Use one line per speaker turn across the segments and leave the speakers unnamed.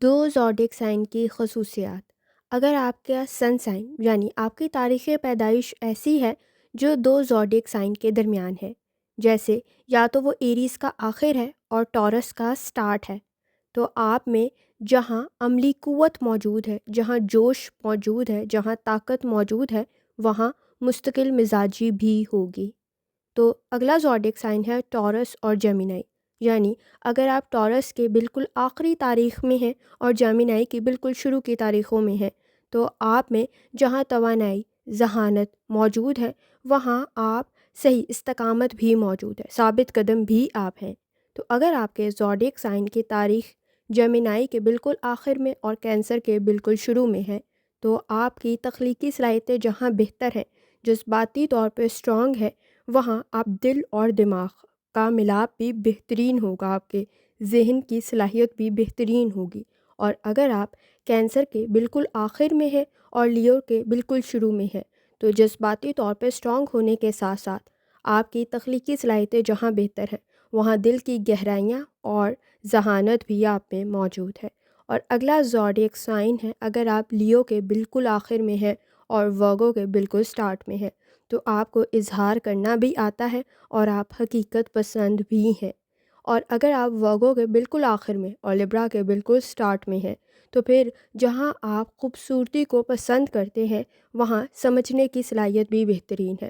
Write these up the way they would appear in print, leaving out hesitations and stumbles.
دو zodiac sign کی خصوصیات۔ اگر آپ کا سن سائن یعنی آپ کی تاریخ پیدائش ایسی ہے جو دو زوڈک سائن کے درمیان ہے، جیسے یا تو وہ ایریز کا آخر ہے اور ٹورس کا سٹارٹ ہے، تو آپ میں جہاں عملی قوت موجود ہے، جہاں جوش موجود ہے، جہاں طاقت موجود ہے، وہاں مستقل مزاجی بھی ہوگی۔ تو اگلا زوڈک سائن ہے ٹورس اور جیمینائی، یعنی اگر آپ ٹورس کے بالکل آخری تاریخ میں ہیں اور جیمینائی کی بالکل شروع کی تاریخوں میں ہیں، تو آپ میں جہاں توانائی، ذہانت موجود ہے، وہاں آپ صحیح استقامت بھی موجود ہے، ثابت قدم بھی آپ ہیں۔ تو اگر آپ کے زوڈک سائن کی تاریخ جیمینائی کے بالکل آخر میں اور کینسر کے بالکل شروع میں ہے، تو آپ کی تخلیقی صلاحیتیں جہاں بہتر ہیں، جذباتی طور پہ اسٹرانگ ہے، وہاں آپ دل اور دماغ کا ملاپ بھی بہترین ہوگا، آپ کے ذہن کی صلاحیت بھی بہترین ہوگی۔ اور اگر آپ کینسر کے بالکل آخر میں ہے اور لیو کے بالکل شروع میں ہے، تو جذباتی طور پہ اسٹرانگ ہونے کے ساتھ ساتھ آپ کی تخلیقی صلاحیتیں جہاں بہتر ہیں، وہاں دل کی گہرائیاں اور ذہانت بھی آپ میں موجود ہے۔ اور اگلا زوڈیک سائن ہے، اگر آپ لیو کے بالکل آخر میں ہے اور ورگو کے بالکل سٹارٹ میں ہے، تو آپ کو اظہار کرنا بھی آتا ہے اور آپ حقیقت پسند بھی ہیں۔ اور اگر آپ ورگو کے بالکل آخر میں اور لبرا کے بالکل سٹارٹ میں ہیں، تو پھر جہاں آپ خوبصورتی کو پسند کرتے ہیں، وہاں سمجھنے کی صلاحیت بھی بہترین ہے۔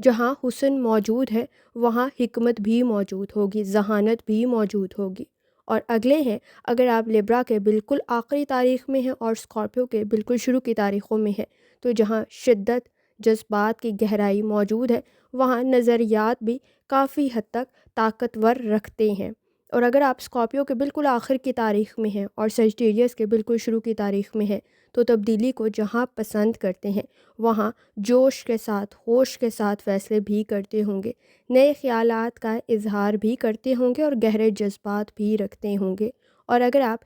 جہاں حسن موجود ہے، وہاں حکمت بھی موجود ہوگی، ذہانت بھی موجود ہوگی۔ اور اگلے ہیں، اگر آپ لبرا کے بالکل آخری تاریخ میں ہیں اور اسکارپیو کے بالکل شروع کی تاریخوں میں ہیں، تو جہاں شدت، جذبات کی گہرائی موجود ہے، وہاں نظریات بھی کافی حد تک طاقتور رکھتے ہیں۔ اور اگر آپ اسکارپیو کے بالکل آخر کی تاریخ میں ہیں اور سیجٹیریس کے بالکل شروع کی تاریخ میں ہیں، تو تبدیلی کو جہاں پسند کرتے ہیں، وہاں جوش کے ساتھ، ہوش کے ساتھ فیصلے بھی کرتے ہوں گے، نئے خیالات کا اظہار بھی کرتے ہوں گے اور گہرے جذبات بھی رکھتے ہوں گے۔ اور اگر آپ